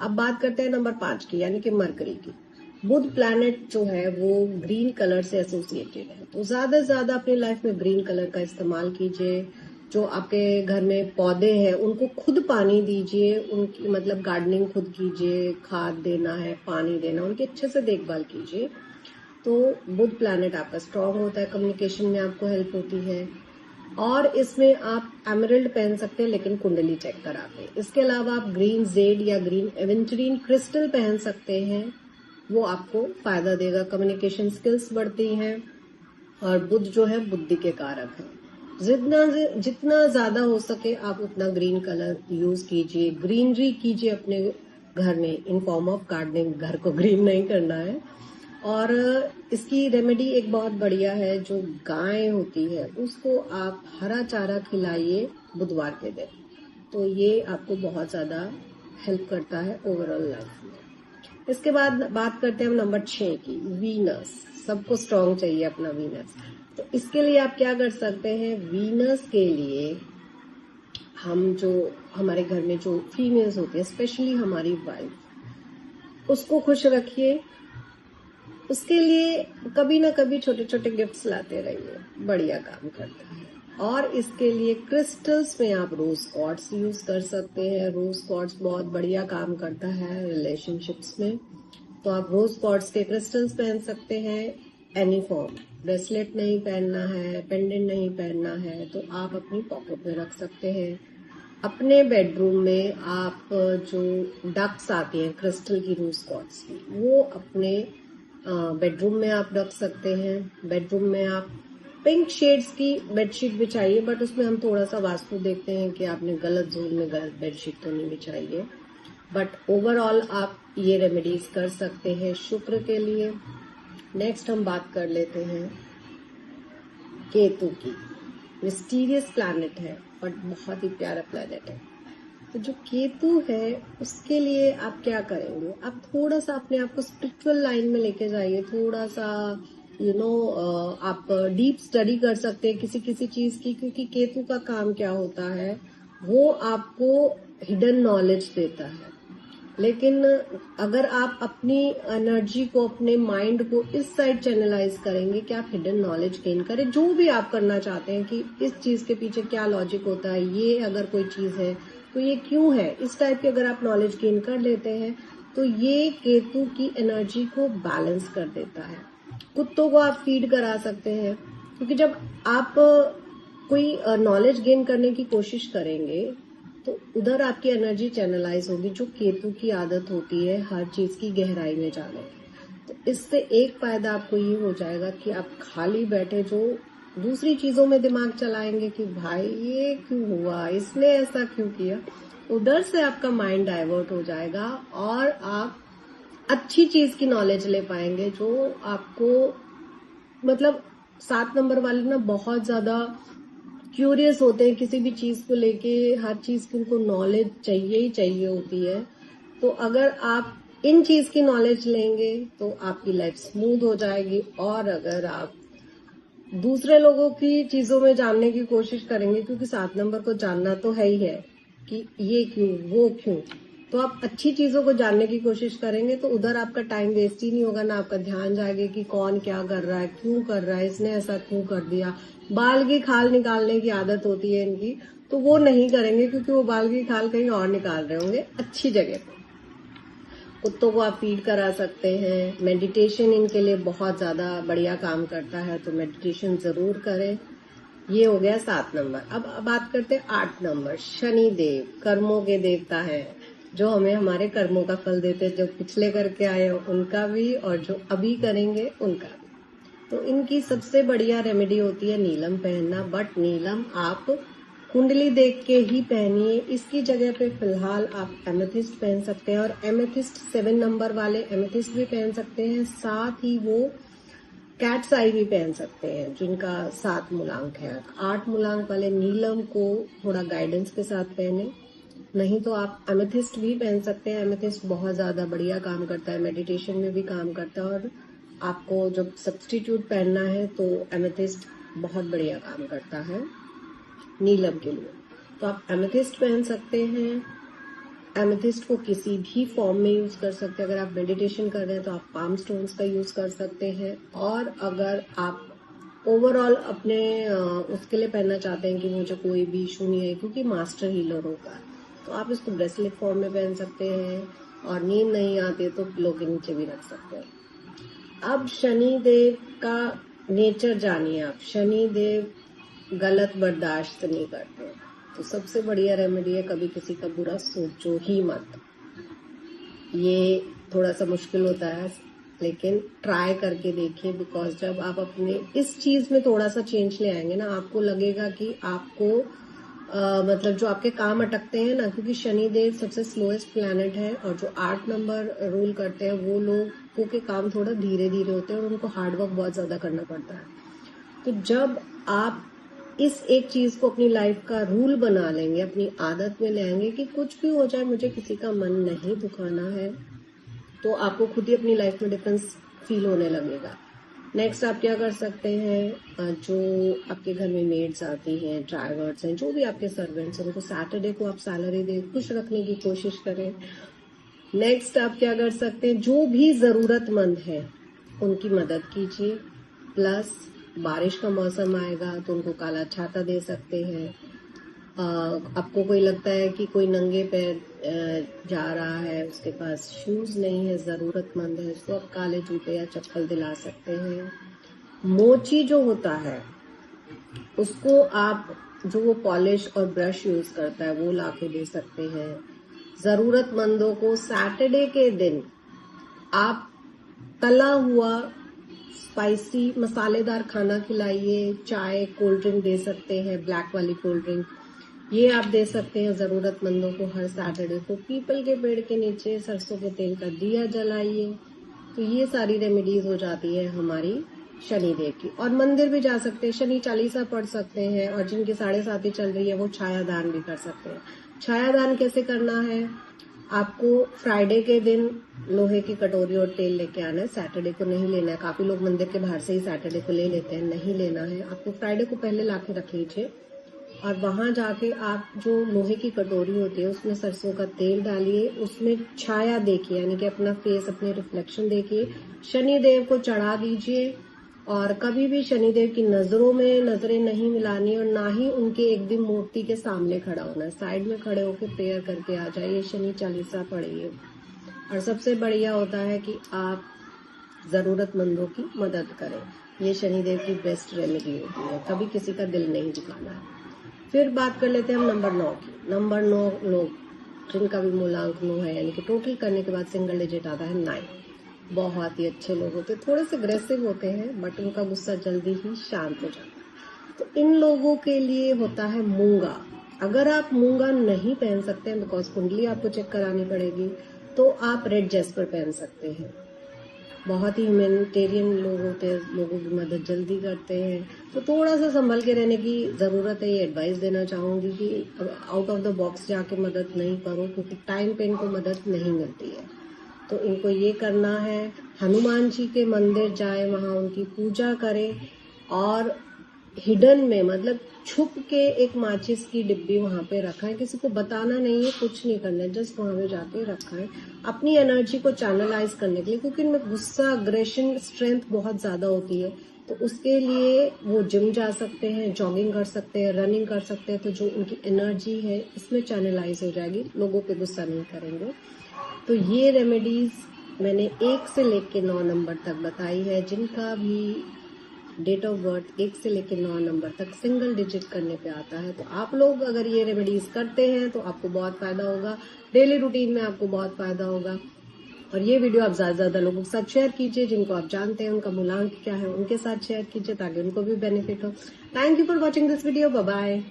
अब बात करते हैं नंबर 5 की, यानी कि मरकरी की। बुध प्लैनेट जो है वो ग्रीन कलर से एसोसिएटेड है, तो ज्यादा से ज्यादा अपनी लाइफ में ग्रीन कलर का इस्तेमाल कीजिए। जो आपके घर में पौधे हैं उनको खुद पानी दीजिए, उनकी मतलब गार्डनिंग खुद कीजिए, खाद देना है, पानी देना, उनकी अच्छे से देखभाल कीजिए। तो बुध प्लैनेट आपका स्ट्रांग होता है, कम्युनिकेशन में आपको हेल्प होती है। और इसमें आप एमरल्ड पहन सकते हैं, लेकिन कुंडली चेक करा के। इसके अलावा आप ग्रीन जेड या ग्रीन एवेंचुरीन क्रिस्टल पहन सकते हैं, वो आपको फायदा देगा, कम्युनिकेशन स्किल्स बढ़ती हैं। और बुध जो है बुद्धि के कारक है। जितना ज्यादा हो सके आप उतना ग्रीन कलर यूज कीजिए, ग्रीनरी कीजिए अपने घर में इन फॉर्म ऑफ गार्डनिंग। घर को ग्रीन नहीं करना है। और इसकी रेमेडी एक बहुत बढ़िया है, जो गाय होती है उसको आप हरा चारा खिलाइए बुधवार के दिन, तो ये आपको बहुत ज्यादा हेल्प करता है ओवरऑल लाइफ में। इसके बाद बात करते हैं हम नंबर 6 की, वीनस। सबको स्ट्रांग चाहिए अपना वीनस, तो इसके लिए आप क्या कर सकते हैं। वीनस के लिए हम जो हमारे घर में जो फीमेल्स होती है, स्पेशली हमारी वाइफ, उसको खुश रखिए। उसके लिए कभी ना कभी छोटे छोटे गिफ्ट्स लाते रहिए, बढ़िया काम करता है। और इसके लिए क्रिस्टल्स में आप रोज क्वार्ट्स यूज कर सकते हैं। रोज क्वार्ट्स बहुत बढ़िया काम करता है रिलेशनशिप्स में, तो आप रोज क्वार्ट्स के क्रिस्टल्स पहन सकते हैं। एनी फॉर्म, ब्रेसलेट नहीं पहनना है, पेंडेंट नहीं पहनना है, तो आप अपनी पॉकेट में रख सकते हैं। अपने बेडरूम में आप जो डक्स आती हैं क्रिस्टल की रोज क्वार्ट्स की, वो अपने बेडरूम में आप रख सकते हैं। बेडरूम में आप पिंक शेड्स की बेडशीट बिछाइए, बट उसमें हम थोड़ा सा वास्तु देखते हैं कि आपने गलत जोन में गलत बेडशीट तो नहीं बिछाई है। बट ओवरऑल आप ये रेमेडीज कर सकते हैं शुक्र के लिए। नेक्स्ट हम बात कर लेते हैं केतु की। मिस्टीरियस प्लैनेट है बट बहुत ही प्यारा प्लैनेट है। तो जो केतु है उसके लिए आप क्या करेंगे, आप थोड़ा सा अपने आप को स्पिरिचुअल लाइन में लेके जाइए। थोड़ा सा आप डीप स्टडी कर सकते हैं किसी किसी चीज की, क्योंकि केतु का काम क्या होता है, वो आपको हिडन नॉलेज देता है। लेकिन अगर आप अपनी एनर्जी को, अपने माइंड को इस साइड चैनलाइज करेंगे कि आप हिडन नॉलेज गेन करें, जो भी आप करना चाहते हैं कि इस चीज के पीछे क्या लॉजिक होता है, ये अगर कोई चीज है तो ये क्यों है, इस टाइप की अगर आप नॉलेज गेन कर लेते हैं तो ये केतु की एनर्जी को बैलेंस कर देता है। कुत्तों को आप फीड करा सकते हैं, क्योंकि जब आप कोई नॉलेज गेन करने की कोशिश करेंगे तो उधर आपकी एनर्जी चैनलाइज होगी, जो केतु की आदत होती है हर चीज की गहराई में जाने की। तो इससे एक फायदा आपको ये हो जाएगा कि आप खाली बैठे जो दूसरी चीजों में दिमाग चलाएंगे कि भाई ये क्यों हुआ, इसने ऐसा क्यों किया, उधर से आपका माइंड डाइवर्ट हो जाएगा और आप अच्छी चीज की नॉलेज ले पाएंगे। जो आपको मतलब 7 नंबर वाले ना बहुत ज्यादा क्यूरियस होते हैं किसी भी चीज को लेके, हर चीज की उनको नॉलेज चाहिए ही चाहिए होती है। तो अगर आप इन चीज की नॉलेज लेंगे तो आपकी लाइफ स्मूथ हो जाएगी। और अगर आप दूसरे लोगों की चीजों में जानने की कोशिश करेंगे, क्योंकि 7 नंबर को जानना तो है ही है कि ये क्यों वो क्यों, तो आप अच्छी चीजों को जानने की कोशिश करेंगे तो उधर आपका टाइम वेस्ट ही नहीं होगा, ना आपका ध्यान जाएगा कि कौन क्या कर रहा है, क्यों कर रहा है, इसने ऐसा क्यों कर दिया। बाल की खाल निकालने की आदत होती है इनकी, तो वो नहीं करेंगे, क्योंकि वो बाल की खाल कहीं और निकाल रहे होंगे अच्छी जगह पे। कुत्तों को आप फीड करा सकते हैं। मेडिटेशन इनके लिए बहुत ज्यादा बढ़िया काम करता है, तो मेडिटेशन जरूर करें। ये हो गया 7 नंबर। अब बात करते हैं 8 नंबर। शनि देव कर्मों के देवता है, जो हमें हमारे कर्मों का फल देते हैं, जो पिछले करके आए हैं उनका भी और जो अभी करेंगे उनका भी। तो इनकी सबसे बढ़िया रेमेडी होती है नीलम पहनना, बट नीलम आप कुंडली देख के ही पहनिए। इसकी जगह पे फिलहाल आप एमेथिस्ट पहन सकते हैं, और एमेथिस्ट 7 नंबर वाले एमेथिस्ट भी पहन सकते हैं, साथ ही वो कैट्स आई भी पहन सकते हैं जिनका 7 मूलांक है। 8 मूलांक वाले नीलम को थोड़ा गाइडेंस के साथ पहने, नहीं तो आप एमेथिस्ट भी पहन सकते हैं। एमेथिस्ट बहुत ज्यादा बढ़िया काम करता है, मेडिटेशन में भी काम करता है, और आपको जब सब्स्टिट्यूट पहनना है तो एमेथिस्ट बहुत बढ़िया काम करता है नीलम के लिए। तो आप एमेथिस्ट पहन सकते हैं। एमेथिस्ट को किसी भी फॉर्म में यूज कर सकते हैं। अगर आप मेडिटेशन कर रहे हैं तो आप पाम स्टोन्स का यूज कर सकते हैं। और अगर आप ओवरऑल अपने उसके लिए पहनना चाहते हैं कि मुझे कोई भी इशू नहीं है, क्योंकि मास्टर हीलर होता है, तो आप इसको ब्रेसलेट फॉर्म में पहन सकते हैं। और नींद नहीं आती तो पिलो के नीचे भी रख सकते हैं। अब शनि देव का नेचर जानिए आप। शनि देव गलत बर्दाश्त नहीं करते, तो सबसे बढ़िया रेमेडी है कभी किसी का बुरा सोचो ही मत। ये थोड़ा सा मुश्किल होता है, लेकिन ट्राई करके देखिए, बिकॉज जब आप अपने इस चीज में थोड़ा सा चेंज ले आएंगे ना, आपको लगेगा कि आपको मतलब जो आपके काम अटकते हैं ना, क्योंकि शनि देव सबसे स्लोएस्ट प्लैनेट है और जो 8 नंबर रूल करते हैं वो लोगों के काम थोड़ा धीरे धीरे होते हैं और उनको हार्डवर्क बहुत ज्यादा करना पड़ता है। तो जब आप इस एक चीज को अपनी लाइफ का रूल बना लेंगे, अपनी आदत में ले आएंगे कि कुछ भी हो जाए मुझे किसी का मन नहीं दुखाना है, तो आपको खुद ही अपनी लाइफ में डिफरेंस फील होने लगेगा। नेक्स्ट आप क्या कर सकते हैं, जो आपके घर में मेड्स आती हैं, ड्राइवर्स हैं, जो भी आपके सर्वेंट्स हैं, उनको सैटरडे को आप सैलरी दे खुश रखने की कोशिश करें। नेक्स्ट आप क्या कर सकते हैं, जो भी जरूरतमंद है उनकी मदद कीजिए। प्लस बारिश का मौसम आएगा तो उनको काला छाता दे सकते हैं। आपको कोई लगता है कि कोई नंगे पैर जा रहा है, उसके पास शूज नहीं है, जरूरतमंद है, उसको आप काले जूते या चप्पल दिला सकते हैं। मोची जो होता है उसको आप, जो वो पॉलिश और ब्रश यूज करता है, वो ला के दे सकते हैं। जरूरतमंदों को सैटरडे के दिन आप तला हुआ स्पाइसी मसालेदार खाना खिलाइए। चाय, कोल्ड ड्रिंक दे सकते हैं, ब्लैक वाली कोल्ड ड्रिंक, ये आप दे सकते हैं जरूरतमंदों को हर सैटरडे को। पीपल के पेड़ के नीचे सरसों के तेल का दिया जलाइए। तो ये सारी रेमेडीज हो जाती है हमारी शनि देव की। और मंदिर भी जा सकते हैं, शनि चालीसा पढ़ सकते हैं, और जिनकी 7.5 चल रही है वो छायादान भी कर सकते हैं। छायादान कैसे करना है, आपको फ्राइडे के दिन लोहे की कटोरी और तेल लेके आना है। सैटरडे को नहीं लेना है। काफी लोग मंदिर के बाहर से ही सैटरडे को ले लेते हैं, नहीं लेना है। आपको फ्राइडे को पहले लाके रख लीजिए और वहां जाके आप जो लोहे की कटोरी होती है उसमें सरसों का तेल डालिए, उसमें छाया देखिए, यानी कि अपना फेस, अपने रिफ्लेक्शन देखिए, शनि देव को चढ़ा दीजिए। और कभी भी शनिदेव की नजरों में नजरें नहीं मिलानी और ना ही उनके एकदम मूर्ति के सामने खड़ा होना है। साइड में खड़े होकर प्रेयर करके आ जाइए, शनि चालीसा पढ़िए। और सबसे बढ़िया होता है कि आप जरूरतमंदों की मदद करें। ये शनिदेव की बेस्ट रेमेडी होती है, कभी किसी का दिल नहीं दुखाना है। फिर बात कर लेते हैं हम नंबर 9 की। नंबर 9 लोग जिनका भी मूलांक 9 है, यानी कि टोटल करने के बाद सिंगल डिजिट आता है 9, बहुत ही अच्छे लोग होते हैं। थोड़े से अग्रेसिव होते हैं बट उनका गुस्सा जल्दी ही शांत हो जाता है। तो इन लोगों के लिए होता है मूंगा। अगर आप मूंगा नहीं पहन सकते हैं, बिकॉज कुंडली आपको चेक करानी पड़ेगी, तो आप रेड जैस्पर पहन सकते हैं। बहुत ही ह्यूमैनिटेरियन लोग होते हैं, लोगों की मदद जल्दी करते हैं। तो थोड़ा सा संभल के रहने की जरूरत है। ये एडवाइस देना चाहूंगी कि आउट ऑफ द बॉक्स जाके मदद नहीं करो, क्योंकि टाइम पे इनको मदद नहीं मिलती है। तो इनको ये करना है, हनुमान जी के मंदिर जाए, वहां उनकी पूजा करें और हिडन में, मतलब छुप के एक माचिस की डिब्बी वहां पे रखा है। किसी को बताना नहीं है, कुछ नहीं करना है, जस्ट वहां पे जाके रखा है अपनी एनर्जी को चैनलाइज करने के लिए, क्योंकि इनमें गुस्सा, अग्रेशन, स्ट्रेंथ बहुत ज्यादा होती है। तो उसके लिए वो जिम जा सकते हैं, जॉगिंग कर सकते हैं, रनिंग कर सकते हैं। तो जो उनकी एनर्जी है इसमें चैनलाइज हो जाएगी, लोगों पे गुस्सा नहीं करेंगे। तो ये रेमेडीज मैंने 1 से लेके 9 नंबर तक बताई है। जिनका भी डेट ऑफ बर्थ 1 से लेकर 9 नंबर तक सिंगल डिजिट करने पे आता है, तो आप लोग अगर ये रेमेडीज करते हैं तो आपको बहुत फायदा होगा, डेली रूटीन में आपको बहुत फायदा होगा। और ये वीडियो आप ज्यादा से ज्यादा लोगों के साथ शेयर कीजिए, जिनको आप जानते हैं, उनका मूलांक क्या है उनके साथ शेयर कीजिए, ताकि उनको भी बेनिफिट हो। Thank you for watching this video, bye bye.